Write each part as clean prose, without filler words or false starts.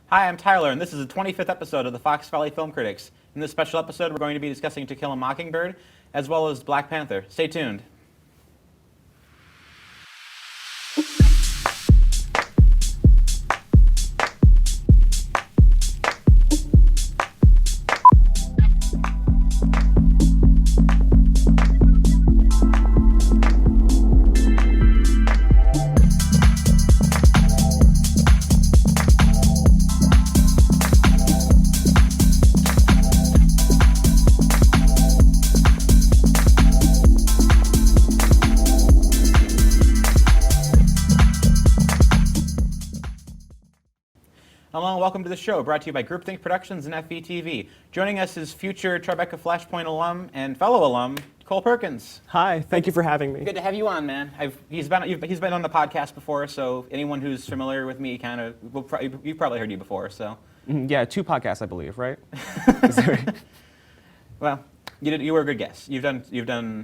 Hi, I'm Tyler, and this is the 25th episode of the Fox Valley Film Critics. In this special episode, we're going to be discussing To Kill a Mockingbird, as well as Black Panther. Stay tuned. Hello and welcome to the show, brought to you by Groupthink Productions and FVTV. Joining us is future Tribeca Flashpoint alum and fellow alum, Cole Perkins. Hi, thank you for having me. Good to have you on, man. He's been on the podcast before, so anyone who's familiar with me you've probably heard you before. So Yeah, 2 podcasts, I believe, right? well, you were a good guest. You've done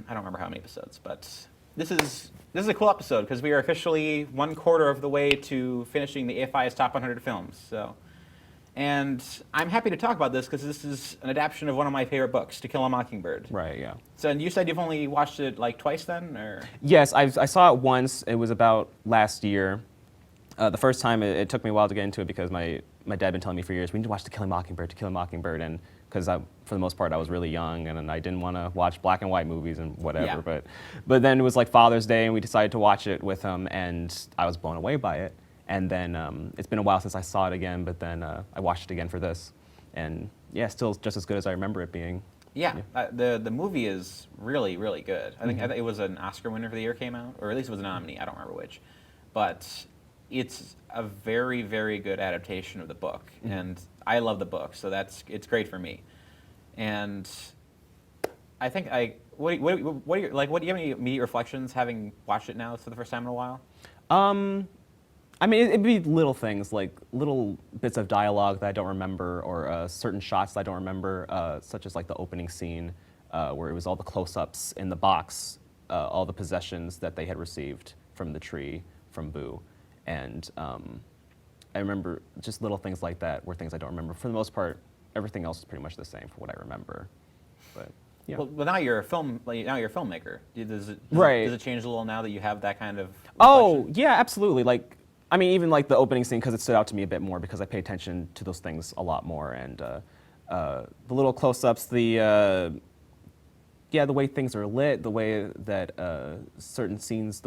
I don't remember how many episodes, but this is a cool episode because we are officially 1/4 of the way to finishing the AFI's Top 100 films. So, and I'm happy to talk about this because this is an adaptation of one of my favorite books, To Kill a Mockingbird. Right, yeah. So, and you said you've only watched it like twice then, or? Yes, I saw it once. It was about last year. The first time, it took me a while to get into it because my dad had been telling me for years, we need to watch To Kill a Mockingbird, and because for the most part I was really young and I didn't want to watch black and white movies and whatever. Yeah. But then it was like Father's Day and we decided to watch it with him, and I was blown away by it. And then it's been a while since I saw it again, but then I watched it again for this, and yeah, still just as good as I remember it being. Yeah, the movie is really, really good. I think it was an Oscar winner for the year it came out, or at least it was a nominee. I don't remember which, but it's a very, very good adaptation of the book, and I love the book, so it's great for me. And I think what do you have any immediate reflections having watched it now for the first time in a while? I mean, it'd be little things, like little bits of dialogue that I don't remember, or certain shots that I don't remember, such as like the opening scene where it was all the close-ups in the box, all the possessions that they had received from the tree from Boo. And I remember just little things like that were things I don't remember. For the most part, everything else is pretty much the same for what I remember. But yeah. Well, now you're a filmmaker. Does it change a little now that you have that kind of reflection? Oh, yeah, absolutely. Like, I mean, even like the opening scene, because it stood out to me a bit more because I pay attention to those things a lot more. And the little close-ups, the way things are lit, the way that certain scenes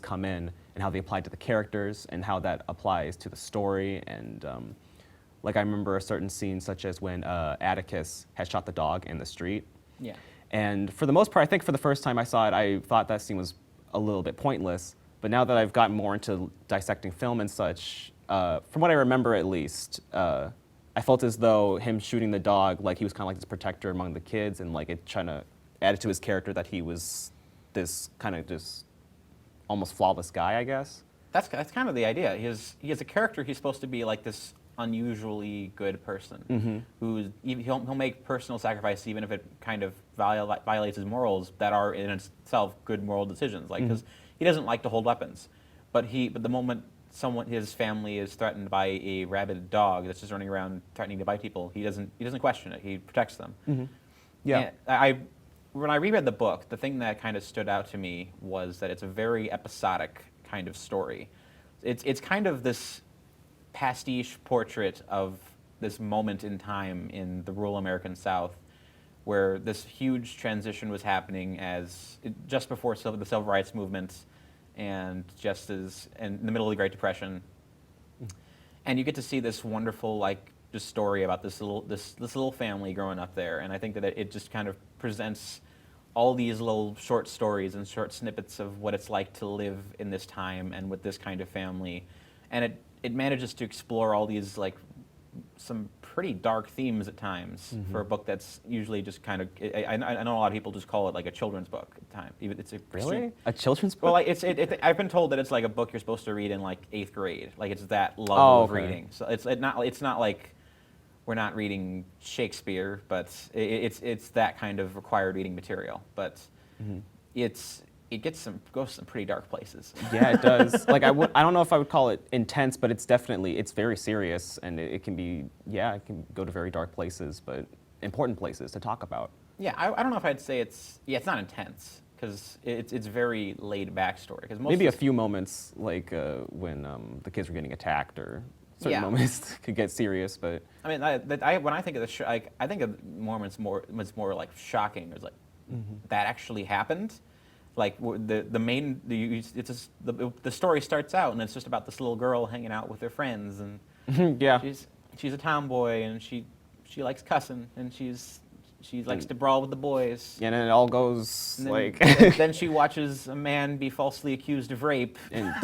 come in, and how they apply to the characters, and how that applies to the story. And like I remember a certain scene, such as when Atticus had shot the dog in the street. Yeah. And for the most part, I think for the first time I saw it, I thought that scene was a little bit pointless. But now that I've gotten more into dissecting film and such, from what I remember at least, I felt as though him shooting the dog, like he was kind of like this protector among the kids, and like it trying to add to his character that he was this kind of just almost flawless guy, I guess. That's kind of the idea. He has a character. He's supposed to be like this unusually good person he'll make personal sacrifices even if it kind of violates his morals that are in itself good moral decisions. Like because he doesn't like to hold weapons, but the moment his family is threatened by a rabid dog that's just running around threatening to bite people, he doesn't question it. He protects them. Yeah. And when I reread the book, the thing that kind of stood out to me was that it's a very episodic kind of story. It's kind of this pastiche portrait of this moment in time in the rural American South where this huge transition was happening just before the Civil Rights Movement and just as in the middle of the Great Depression. And you get to see this wonderful just story about this little family growing up there, and I think that it just kind of presents all these little short stories and short snippets of what it's like to live in this time and with this kind of family, and it manages to explore all these some pretty dark themes at times for a book that's usually just kind of. I know a lot of people just call it like a children's book at the time. It's a children's book. Well, I've been told that it's like a book you're supposed to read in like 8th grade. Like it's that level of reading. So it's not like we're not reading Shakespeare, but it's that kind of required reading material. But it's goes some pretty dark places. Yeah, it does. Like I don't know if I would call it intense, but it's very serious, and it can be, it can go to very dark places, but important places to talk about. Yeah, I don't know if I'd say it's not intense, because it's very laid back story. Because Maybe a few moments, like when the kids were getting attacked, or certain moments could get serious, but. I mean, when I think of the I think of Mormon's was more like shocking. It was like, that actually happened. Like the story starts out, and it's just about this little girl hanging out with her friends, and she's a tomboy, and she likes cussing, and she likes to brawl with the boys. And then it all goes then, like. Then she watches a man be falsely accused of rape. And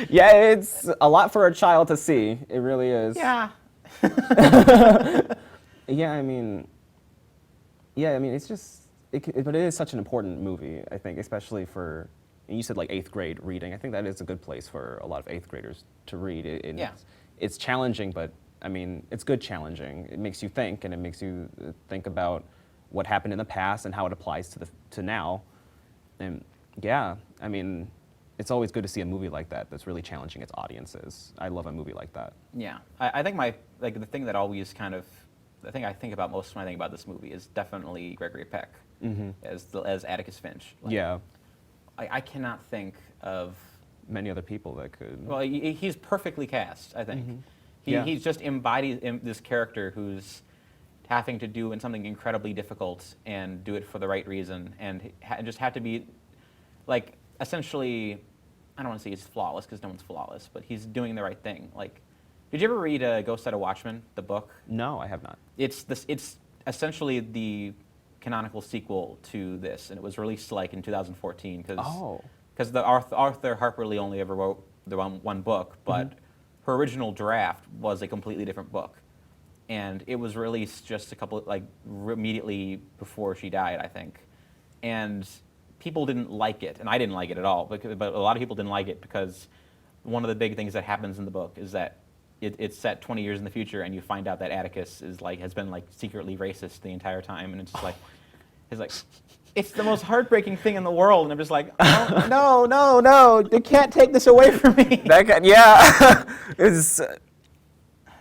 yeah, it's a lot for a child to see. It really is. Yeah. I mean, it's just. But it is such an important movie, I think, especially for, and you said like 8th grade reading. I think that is a good place for a lot of 8th graders to read. It's challenging, but I mean, it's good challenging. It makes you think, and it makes you think about what happened in the past and how it applies to now. And I mean, it's always good to see a movie like that that's really challenging its audiences. I love a movie like that. Yeah, I think the thing that always kind of, the thing I think about most when I think about this movie is definitely Gregory Peck. As Atticus Finch. I cannot think of many other people that could. Well, he's perfectly cast, I think. He's just embodied this character who's having to do something incredibly difficult and do it for the right reason, and just have to be, like, essentially, I don't want to say he's flawless, because no one's flawless, but he's doing the right thing. Like, did you ever read Ghost Set of Watchmen, the book? No, I have not. It's essentially the canonical sequel to this, and it was released like in 2014 because the Arthur Harper Lee only ever wrote the one book, but her original draft was a completely different book, and it was released just immediately before she died, I think, and people didn't like it, and I didn't like it at all, but a lot of people didn't like it because one of the big things that happens in the book is that it's set 20 years in the future, and you find out that Atticus has been secretly racist the entire time, and it's just it's the most heartbreaking thing in the world, and I'm just like, oh, no, you can't take this away from me.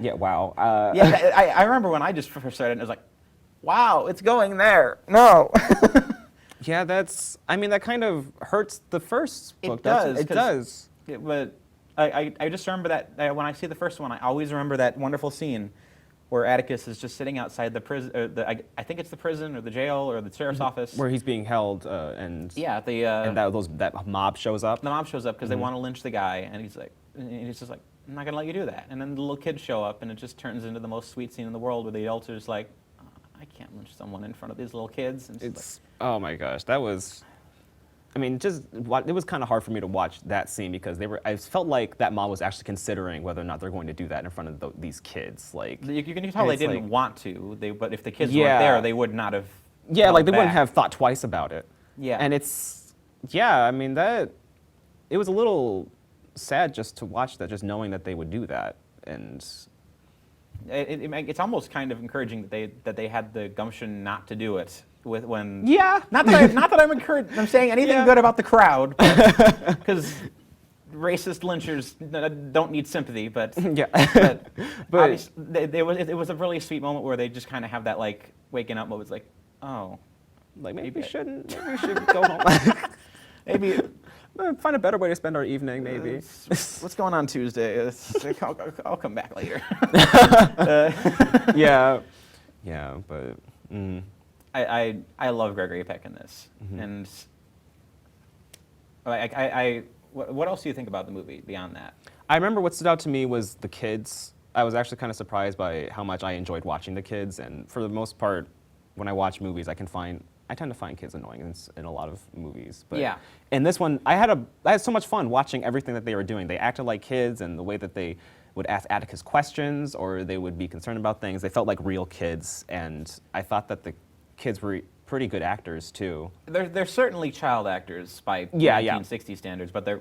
Wow. I remember when I just first started, and it was like, wow, it's going there. No. That kind of hurts the first book. It does. But I just remember that when I see the first one, I always remember that wonderful scene where Atticus is just sitting outside the prison, I think it's the prison or the jail or the sheriff's office. Where he's being held, and that mob shows up. The mob shows up because they want to lynch the guy, and he's just like, I'm not going to let you do that. And then the little kids show up, and it just turns into the most sweet scene in the world where the adults are just like, I can't lynch someone in front of these little kids. And oh my gosh, that was... I mean, it was kind of hard for me to watch that scene because I felt like that mom was actually considering whether or not they're going to do that in front of these kids. Like, you can tell they didn't want to. But if the kids weren't there, they would not have. Yeah, they wouldn't have thought twice about it. Yeah, and I mean it was a little sad just to watch that, just knowing that they would do that, and it's almost kind of encouraging that they had the gumption not to do it. Not that I'm saying anything good about the crowd, because racist lynchers don't need sympathy, but it was a really sweet moment where they just kind of have that waking up moment. It's like, oh, maybe we should go home. Maybe find a better way to spend our evening. Maybe what's going on Tuesday? I'll come back later. But. I love Gregory Peck in this, and what else do you think about the movie beyond that? I remember what stood out to me was the kids. I was actually kind of surprised by how much I enjoyed watching the kids, and for the most part, when I watch movies, I tend to find kids annoying in a lot of movies. But in this one, I had so much fun watching everything that they were doing. They acted like kids, and the way that they would ask Atticus questions, or they would be concerned about things. They felt like real kids, and I thought that the kids were pretty good actors too. They're certainly child actors by 1960s standards, but they're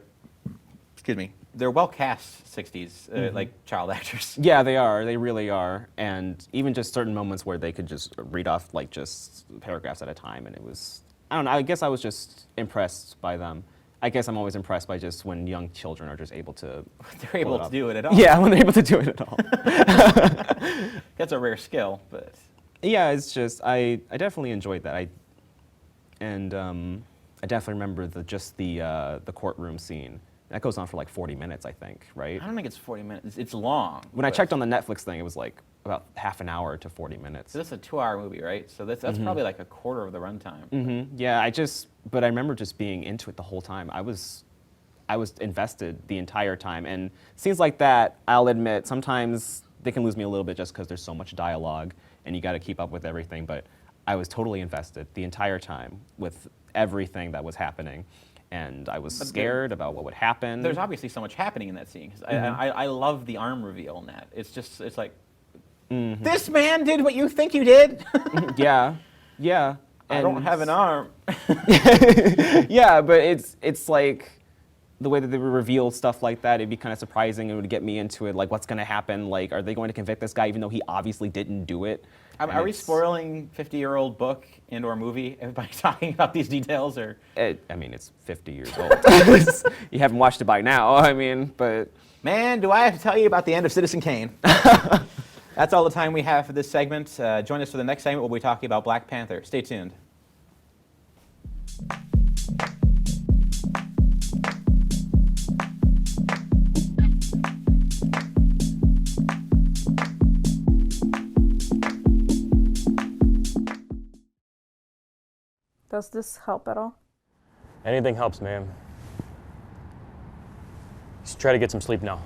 well cast 60s like child actors. Yeah, they are. They really are. And even just certain moments where they could just read off just paragraphs at a time, and it was I don't know. I guess I was just impressed by them. I guess I'm always impressed by just when young children are just able to. They're able to do it at all. Yeah, when they're able to do it at all. That's a rare skill, but. Yeah, it's just I definitely enjoyed that. I definitely remember the courtroom scene. That goes on for like 40 minutes, I think, right? I don't think it's 40 minutes. It's long. When I checked on the Netflix thing, it was like about half an hour to 40 minutes. So this is a 2-hour movie, right? So that's probably like a quarter of the runtime. Yeah, but I remember just being into it the whole time. I was invested the entire time, and scenes like that, I'll admit, sometimes they can lose me a little bit just because there's so much dialogue, and you got to keep up with everything. But I was totally invested the entire time with everything that was happening. And I was scared about what would happen. There's obviously so much happening in that scene. 'Cause I love the arm reveal in that. It's like, this man did what you think you did. Yeah. I don't have an arm. Yeah, but it's like the way that they reveal stuff like that, it'd be kind of surprising. It would get me into it. Like, what's going to happen? Like, are they going to convict this guy even though he obviously didn't do it? Are we spoiling 50-year-old book and/or movie by talking about these details, or? I mean, it's 50 years old. You haven't watched it by now. I mean, but man, do I have to tell you about the end of Citizen Kane? That's all the time we have for this segment. Join us for the next segment. We'll be talking about Black Panther. Stay tuned. Does this help at all? Anything helps, ma'am. Just try to get some sleep now.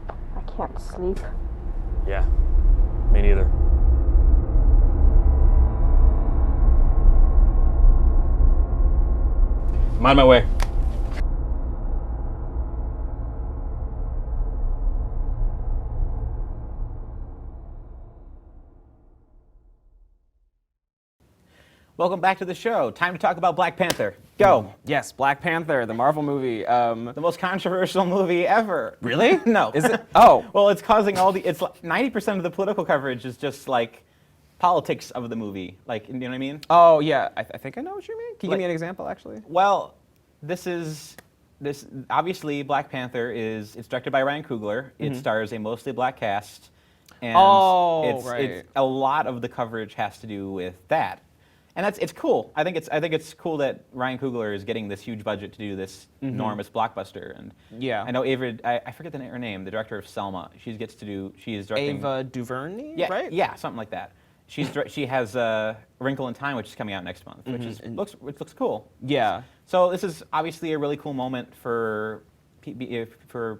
I can't sleep. Yeah, me neither. I'm on my way. Welcome back to the show. Time to talk about Black Panther. Go. yes, Black Panther, the Marvel movie. The most controversial movie ever. Really? No. Is it? Oh. Well, it's causing it's like 90% of the political coverage is just like politics of the movie. Like, you know what I mean? Oh, yeah. I think I know what you mean. Can you give me Like- an example, actually? Well, obviously Black Panther it's directed by Ryan Coogler. It stars a mostly black cast. And right. a lot of the coverage has to do with that. And it's cool. I think it's cool that Ryan Coogler is getting this huge budget to do this enormous blockbuster. And Yeah. I know Ava, I forget her name, the director of Selma. She is directing. Ava DuVernay, Yeah, right? yeah, something like that. She has Wrinkle in Time, which is coming out next month, which looks cool. Yeah. So this is obviously a really cool moment for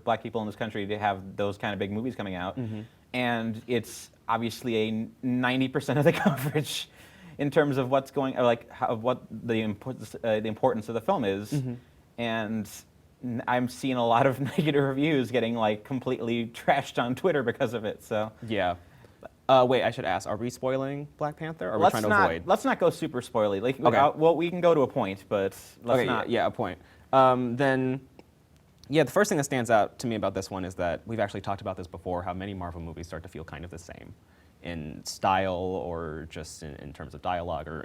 black people in this country to have those kind of big movies coming out, and it's obviously a 90% of the coverage in terms of what's going, what the importance of the film is, and I'm seeing a lot of negative reviews getting like completely trashed on Twitter because of it. So Yeah. Wait, I should ask, are we spoiling Black Panther, or are we let's trying to not avoid? let's not go super spoily. Like, Okay. well, we can go to a point, but let's Okay, not. yeah, a point. Then, yeah, the first thing that stands out to me about this one is that we've actually talked about this before, how many Marvel movies start to feel kind of the same in style or just in terms of dialogue or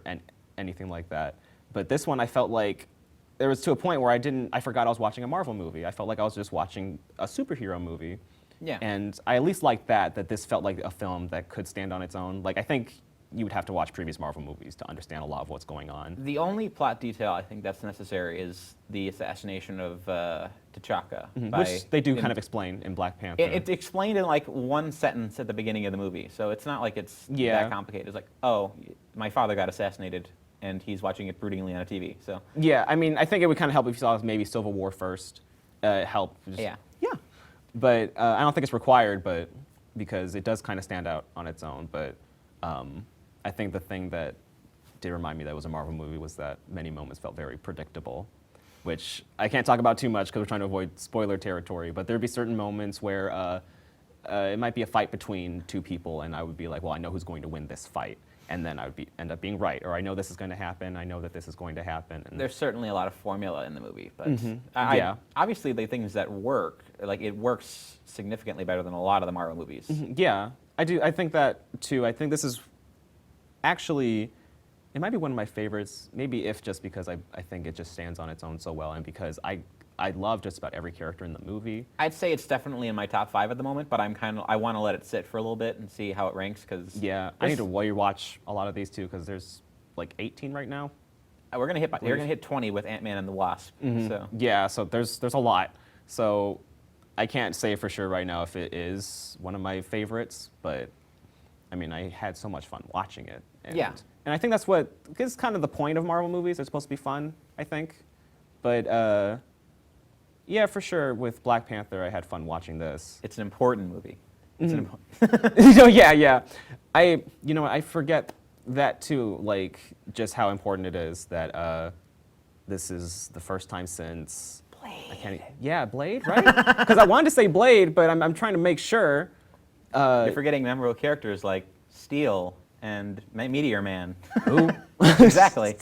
anything like that. But this one, I felt like there was to a point where I forgot I was watching a Marvel movie. I felt like I was just watching a superhero movie. Yeah. And I at least liked that this felt like a film that could stand on its own. Like, I think you would have to watch previous Marvel movies to understand a lot of what's going on. The only plot detail I think that's necessary is the assassination of T'Chaka. Which they do kind of explain in Black Panther. It's explained in like one sentence at the beginning of the movie, so it's not like it's that complicated. It's like, oh, my father got assassinated, and he's watching it broodingly on a TV. So Yeah, I mean, I think it would kind of help if you saw maybe Civil War first. Help. Yeah. But I don't think it's required, but because it does kind of stand out on its own. But I think the thing that did remind me that it was a Marvel movie was that many moments felt very predictable, which I can't talk about too much because we're trying to avoid spoiler territory. But there'd be certain moments where it might be a fight between two people, and I would be like, well, I know who's going to win this fight. And then I would end up being right, or I know this is going to happen. I know that this is going to happen. And there's certainly a lot of formula in the movie, but obviously the things that work, like it works significantly better than a lot of the Marvel movies. Yeah, I do. I think that too. I think this is actually, it might be one of my favorites. Maybe if just because I think it just stands on its own so well, and because I love just about every character in the movie. I'd say it's definitely in my top 5 at the moment, but I want to let it sit for a little bit and see how it ranks because Yeah, I need to rewatch a lot of these too because there's like 18 right now. we're gonna hit 20 with Ant-Man and the Wasp. So Yeah, so there's a lot. So I can't say for sure right now if it is one of my favorites, but I mean, I had so much fun watching it. And, Yeah. And I think that's what is kind of the point of Marvel movies. They're supposed to be fun, I think. But yeah, for sure, with Black Panther, I had fun watching this. it's an important movie. It's an Yeah. I forget that too, like just how important it is that this is the first time since Blade. Blade, right? Because I wanted to say Blade, but I'm trying to make sure. You're forgetting memorable characters like Steel and Meteor Man. Ooh. Exactly.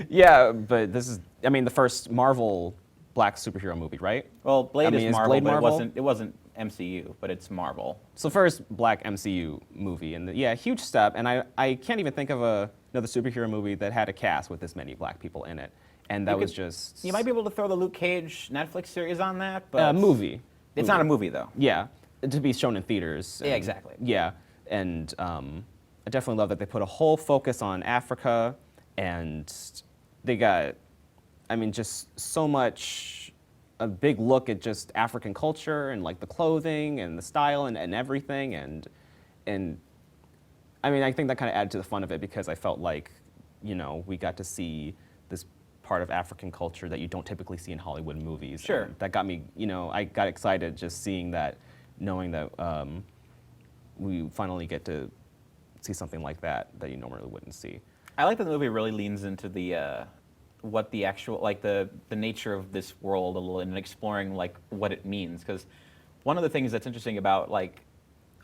Yeah, but this is, I mean, the first Marvel black superhero movie, right? Well, Blade is Marvel, Blade but Marvel? it wasn't MCU, but it's Marvel. So first black MCU movie, and yeah, huge step. And I can't even think of another superhero movie that had a cast with this many black people in it, and that was just You might be able to throw the Luke Cage Netflix series on that, but movie. It's not a movie though. Yeah, to be shown in theaters. Yeah, exactly. Yeah, and I definitely love that they put a whole focus on Africa, and they got, I mean, just so much, a big look at just African culture and like the clothing and the style and everything, and I mean, I think that kind of added to the fun of it because I felt like, we got to see this part of African culture that you don't typically see in Hollywood movies. Sure. And that got me, I got excited just seeing that, knowing that we finally get to see something like that you normally wouldn't see. I like that the movie really leans into the what the actual the nature of this world a little and exploring like what it means, because one of the things that's interesting about like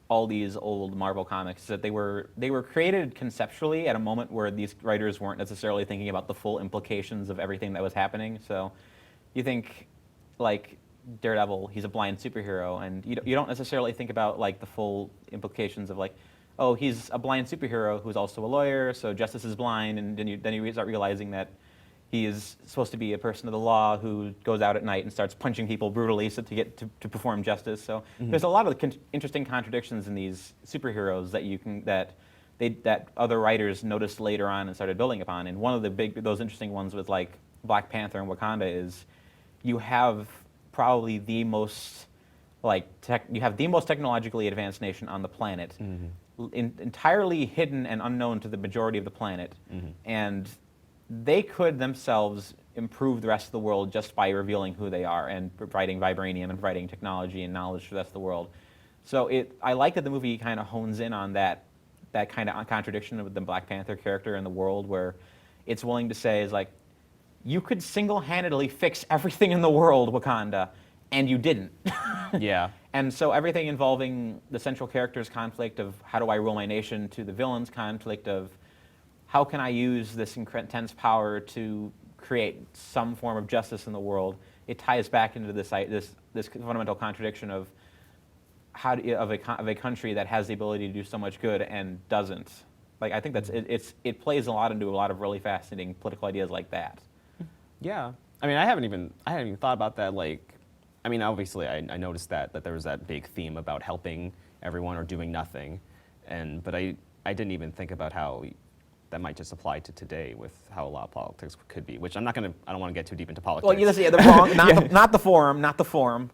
all these old Marvel comics is that they were created conceptually at a moment where these writers weren't necessarily thinking about the full implications of everything that was happening. So you think like Daredevil, he's a blind superhero, and you don't necessarily think about like the full implications of like, oh, he's a blind superhero who's also a lawyer, so justice is blind, and then you start realizing that he is supposed to be a person of the law who goes out at night and starts punching people brutally to perform justice. So there's a lot of interesting contradictions in these superheroes that other writers noticed later on and started building upon. And one of those interesting ones with like Black Panther and Wakanda is you have probably the most technologically advanced nation on the planet, entirely hidden and unknown to the majority of the planet, and they could themselves improve the rest of the world just by revealing who they are and providing vibranium and providing technology and knowledge to the rest of the world. So I like that the movie kind of hones in on that kind of contradiction of the Black Panther character in the world, where it's willing to say is like, you could single-handedly fix everything in the world, Wakanda, and you didn't. Yeah. And so everything involving the central character's conflict of how do I rule my nation to the villain's conflict of how can I use this intense power to create some form of justice in the world, it ties back into this fundamental contradiction of of a country that has the ability to do so much good and doesn't. Like I think it plays a lot into a lot of really fascinating political ideas like that. Yeah. I mean, I hadn't even thought about that. Like, I mean, obviously, I noticed that there was that big theme about helping everyone or doing nothing, but I didn't even think about how that might just apply to today with how a lot of politics could be. Which I don't want to get too deep into politics. Well, the wrong, not the forum.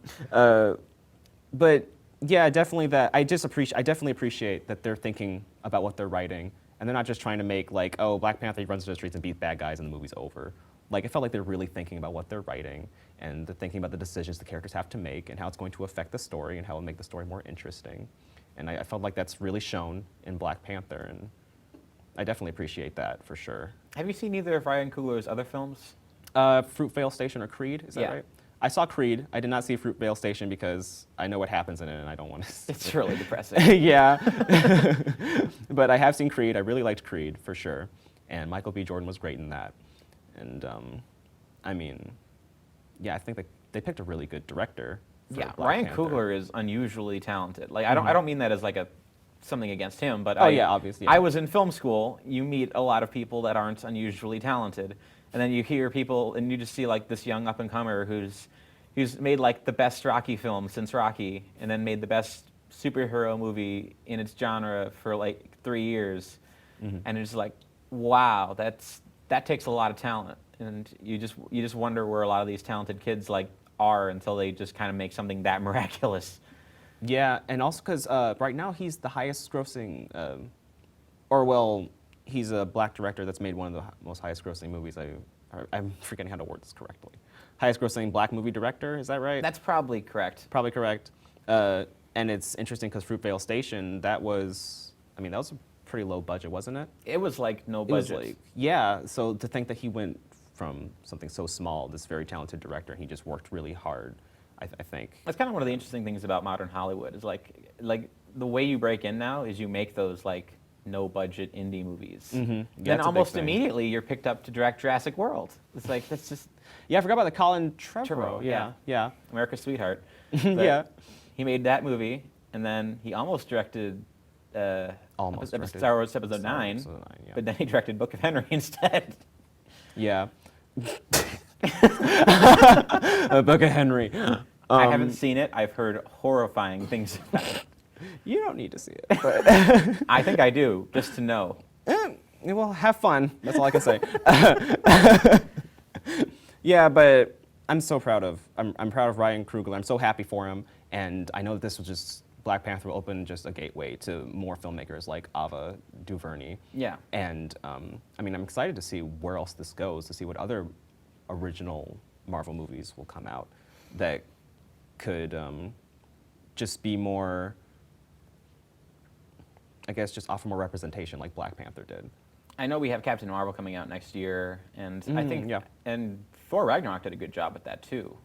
But yeah, definitely that. I definitely appreciate that they're thinking about what they're writing, and they're not just trying to make like, oh, Black Panther runs through the streets and beats bad guys and the movie's over. Like, it felt like they're really thinking about what they're writing, and they're thinking about the decisions the characters have to make and how it's going to affect the story and how it'll make the story more interesting. And I felt like that's really shown in Black Panther, and I definitely appreciate that for sure. Have you seen either of Ryan Coogler's other films? Fruitvale Station or Creed, is that Yeah. right? I saw Creed. I did not see Fruitvale Station because I know what happens in it and I don't want to see It's really depressing. Yeah. But I have seen Creed. I really liked Creed, for sure. And Michael B. Jordan was great in that. And, I mean, yeah, I think they picked a really good director. For Yeah, Black Ryan Panther. Coogler is unusually talented. Like I don't mean that as like a something against him, but Oh, yeah, obviously, yeah. I was in film school. You meet a lot of people that aren't unusually talented, and then you hear people, and you just see like this young up-and-comer who's made like the best Rocky film since Rocky, and then made the best superhero movie in its genre for like 3 years, and it's like, wow, that takes a lot of talent, and you just wonder where a lot of these talented kids like are until they just kind of make something that miraculous. Yeah, and also because right now he's the highest grossing, he's a black director that's made one of the most highest grossing movies. I'm forgetting how to word this correctly. Highest grossing black movie director, is that right? That's probably correct. Probably correct. And it's interesting because Fruitvale Station, that was a pretty low budget, wasn't it? It was like no It was budget. like, yeah, so to think that he went from something so small, this very talented director, and he just worked really hard, I think. That's kind of one of the interesting things about modern Hollywood is like the way you break in now is you make those like no budget indie movies. Yeah, Then that's a big almost thing. immediately you're picked up to direct Jurassic World. It's like that's just Yeah, I forgot about the Colin Trevorrow. Trevorrow, Yeah, yeah. America's Sweetheart. But Yeah. He made that movie, and then he almost directed Almost directed Star Wars Episode Star Wars 9, Episode 9, yeah. but then he directed Book of Henry instead. Yeah. Book of Henry. I haven't seen it. I've heard horrifying things about it. You don't need to see it. But I think I do, just to know. well, have fun. That's all I can say. Yeah, but I'm proud of Ryan Coogler. I'm so happy for him, and I know that this was just Black Panther will open just a gateway to more filmmakers like Ava DuVernay. Yeah. And I'm excited to see where else this goes, to see what other original Marvel movies will come out that could just be more, I guess, just offer more representation like Black Panther did. I know we have Captain Marvel coming out next year, and I think yeah. and Thor Ragnarok did a good job at that too.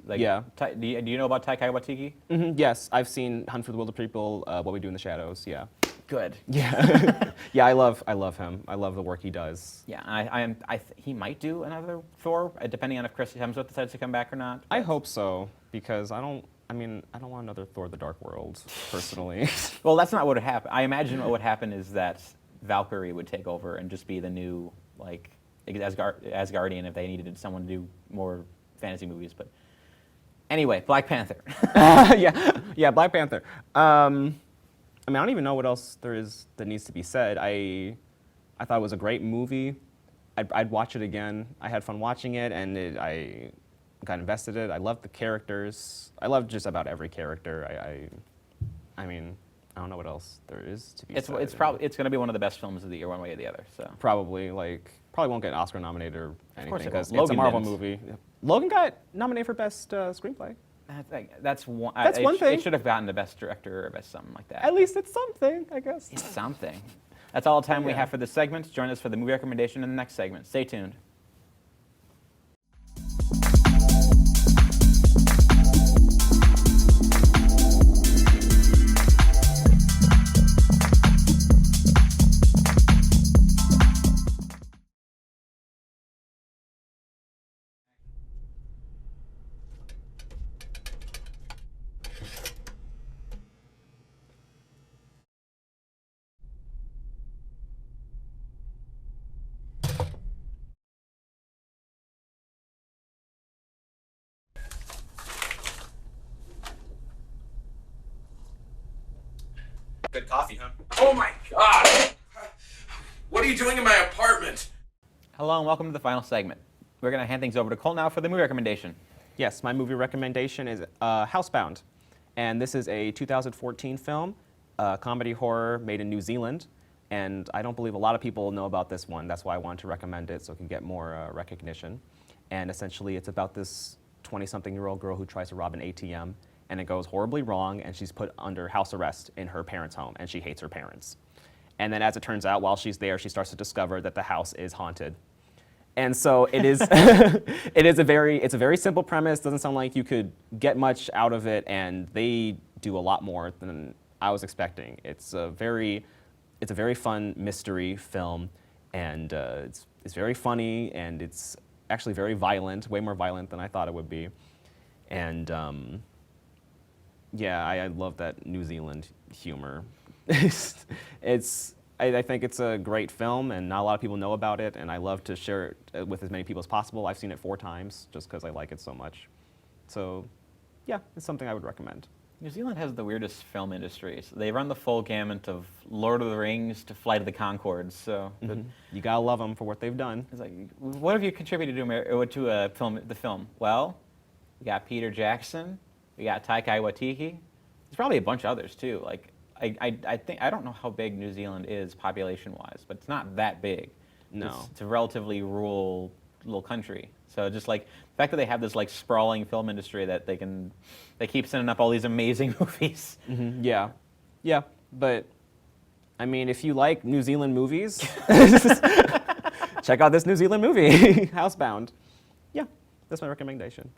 Like, yeah. Do you know about Taika Waititi? Yes, I've seen Hunt for the Wilder People, What We Do in the Shadows. Yeah. Good. Yeah. Yeah, I love him. I love the work he does. Yeah, he might do another Thor, depending on if Chris Hemsworth decides to come back or not. I hope so, because I don't want another Thor: The Dark World, personally. Well, that's not what would happen. I imagine what would happen is that Valkyrie would take over and just be the new like Asgardian if they needed someone to do more fantasy movies. But anyway, Black Panther. Yeah, Black Panther. I don't even know what else there is that needs to be said. I thought it was a great movie. I'd watch it again. I had fun watching it, and I got invested in it. I loved the characters. I loved just about every character. I don't know what else there is to be said. It's going to be one of the best films of the year, one way or the other. So Probably won't get an Oscar nominated or anything course it because won't. it's a Logan Marvel didn't. movie. Logan got nominated for best screenplay. that's one. That's one thing. It should have gotten the best director or best something like that. At least it's something, I guess. It's something. That's all the time we Yeah. have for this segment. Join us for the movie recommendation in the next segment. Stay tuned. Good coffee, huh? Oh my god! What are you doing in my apartment? Hello and welcome to the final segment. We're going to hand things over to Cole now for the movie recommendation. Yes, my movie recommendation is Housebound. And this is a 2014 film, comedy horror made in New Zealand. And I don't believe a lot of people know about this one. That's why I wanted to recommend it so it can get more recognition. And essentially, it's about this 20-something-year-old girl who tries to rob an ATM, and it goes horribly wrong, and she's put under house arrest in her parents' home, and she hates her parents. And then as it turns out, while she's there, she starts to discover that the house is haunted. And so it is, it's a very simple premise. Doesn't sound like you could get much out of it, and they do a lot more than I was expecting. It's a very fun mystery film, and it's very funny, and it's actually very violent, way more violent than I thought it would be. And yeah, I love that New Zealand humor. I think it's a great film, and not a lot of people know about it, and I love to share it with as many people as possible. I've seen it 4 times just because I like it so much. So, yeah, it's something I would recommend. New Zealand has the weirdest film industries. They run the full gamut of Lord of the Rings to Flight of the Conchords. So You gotta love them for what they've done. it's like, what have you contributed to a film? The film? Well, we got Peter Jackson, we got Taika Waititi. There's probably a bunch of others too. Like I think I don't know how big New Zealand is population-wise, but it's not that big. No. It's a relatively rural little country. So just like the fact that they have this like sprawling film industry that they keep sending up all these amazing movies. Yeah. Yeah, but I mean, if you like New Zealand movies, check out this New Zealand movie, Housebound. Yeah, that's my recommendation.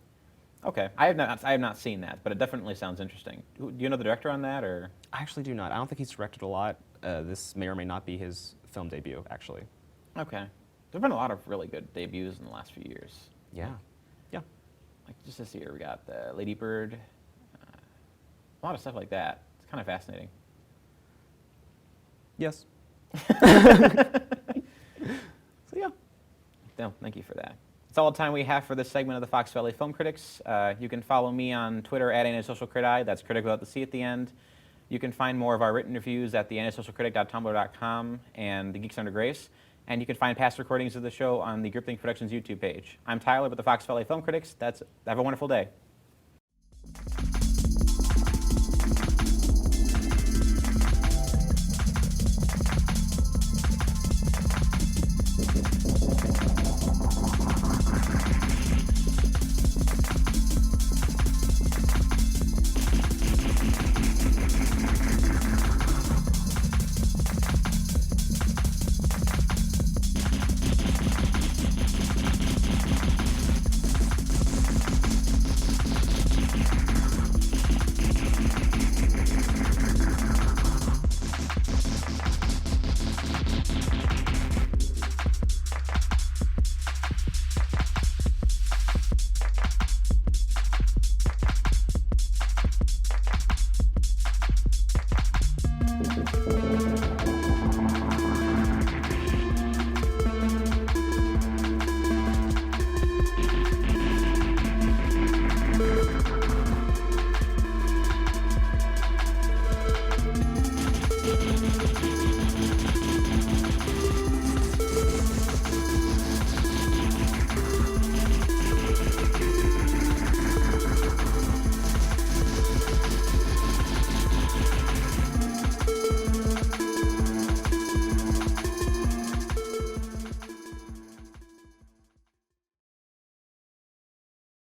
Okay, I have not seen that, but it definitely sounds interesting. Do you know the director on that, or? I actually do not. I don't think he's directed a lot. This may or may not be his film debut, actually. Okay, there've been a lot of really good debuts in the last few years. Yeah. Yeah. Like just this year, we got Lady Bird, a lot of stuff like that. It's kind of fascinating. Yes. So yeah. No, thank you for that. That's all the time we have for this segment of the Fox Valley Film Critics. You can follow me on Twitter at antisocialcriti. That's critic without the C at the end. You can find more of our written reviews at theantisocialcritic.tumblr.com and the Geeks Under Grace. And you can find past recordings of the show on the Groupthink Productions YouTube page. I'm Tyler with the Fox Valley Film Critics. Have a wonderful day.